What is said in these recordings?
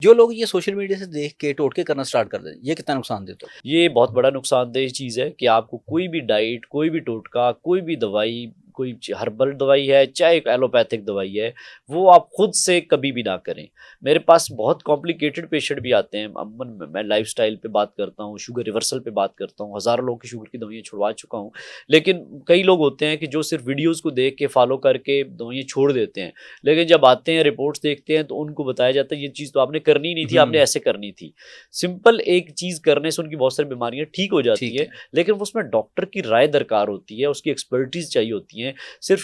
जो लोग ये सोशल मीडिया से देख के टोटके करना स्टार्ट कर दें, ये कितना नुकसान देता है? ये बहुत बड़ा नुकसानदेह चीज़ है कि आपको कोई भी डाइट, कोई भी टोटका, कोई भी दवाई, कोई हर्बल दवाई है, चाहे एक एलोपैथिक दवाई है, वो आप खुद से कभी भी ना करें। मेरे पास बहुत कॉम्प्लिकेटेड पेशेंट भी आते हैं। अमूमन मैं लाइफ़स्टाइल पे बात करता हूँ, शुगर रिवर्सल पे बात करता हूँ, हज़ारों लोगों की शुगर की दवाइयाँ छुड़वा चुका हूँ। लेकिन कई लोग होते हैं कि जो सिर्फ़ वीडियोज़ को देख के फ़ॉलो करके दवाइयाँ छोड़ देते हैं। लेकिन जब आते हैं, रिपोर्ट्स देखते हैं, तो उनको बताया जाता है ये चीज़ तो आपने करनी ही नहीं थी, आपने हुँ, ऐसे करनी थी। सिंपल एक चीज़ करने से उनकी बहुत सारी बीमारियाँ ठीक हो जाती ठीक है, है। लेकिन वो उसमें डॉक्टर की राय दरकार होती है, उसकी एक्सपर्टीज़ चाहिए होती है। सिर्फ़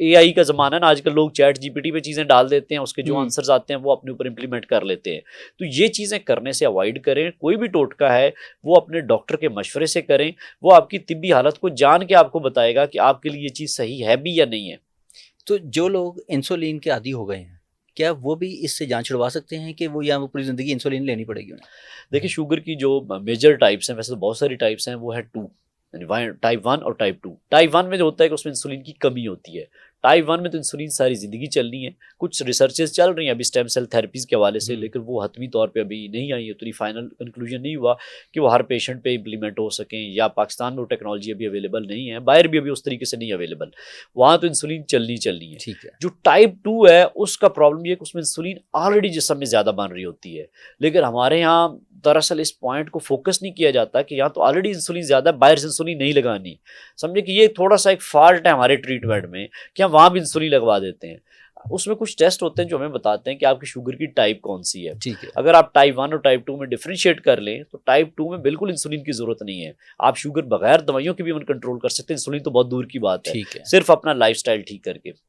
एआई का ज़माना है ना, आजकल लोग चैट जीपीटी पे चीज़ें डाल देते हैं, उसके जो हुँ, आंसर्स आते हैं वो अपने ऊपर इम्प्लीमेंट कर लेते हैं। तो ये चीज़ें करने से अवॉइड करें। कोई भी टोटका है वो अपने डॉक्टर के मशवरे से करें। वो आपकी तिब्बी हालत को जान के आपको बताएगा कि आपके लिए ये चीज़ सही है भी या नहीं है। तो जो लोग इंसुलिन के आदी हो गए हैं, क्या वो भी इससे जान छुड़वा सकते हैं कि वो या वो पूरी ज़िंदगी इंसुलिन लेनी पड़ेगी उन्हें? देखिए, शुगर की जो मेजर टाइप्स हैं, वैसे तो बहुत सारी टाइप्स हैं, वो है 2, यानी वन टाइप 1 और टाइप 2। टाइप 1 में जो होता है कि उसमें इंसुलिन की कमी होती है। टाइप 1 में तो इंसुलिन सारी ज़िंदगी चलनी है। कुछ रिसर्चेज़ चल रही हैं अभी स्टेम सेल थेरेपीज़ के हवाले से, हुँ, लेकिन वो हतमी तौर पे अभी नहीं आई है, उतनी फाइनल कंक्लूजन नहीं हुआ कि वो हर पेशेंट पे इम्प्लीमेंट हो सकें, या पाकिस्तान में वो टेक्नोलॉजी अभी अवेलेबल नहीं है, बाहर भी अभी उस तरीके से नहीं अवेलेबल। वहाँ तो इंसुलिन चलनी ही चलनी है। ठीक है। जो टाइप 2 है, उसका प्रॉब्लम ये है कि उसमें इंसुलिन ऑलरेडी जिस्म में ज़्यादा बन रही होती है। लेकिन हमारे यहाँ दरअसल इस पॉइंट को फ़ोकस नहीं किया जाता कि यहाँ तो ऑलरेडी इंसुलिन ज़्यादा है, बाहर से इंसुलिन नहीं लगानी। समझे कि ये थोड़ा-सा एक फ़ॉल्ट है हमारे ट्रीटमेंट में कि हम वहाँ भी इंसुलिन लगवा देते हैं। उसमें कुछ टेस्ट होते हैं जो हमें बताते हैं कि आपकी शुगर की टाइप कौन-सी है। ठीक है, अगर आप टाइप 1 और टाइप 2 में डिफरेंशिएट कर लें, तो टाइप 2 में बिल्कुल इंसुलिन की ज़रूरत नहीं है। आप शुगर बगैर दवाइयों के भी इवन कंट्रोल कर सकते हैं, इंसुलिन तो बहुत दूर की बात है, ठीक है। सिर्फ़ अपना लाइफ़स्टाइल ठीक करके।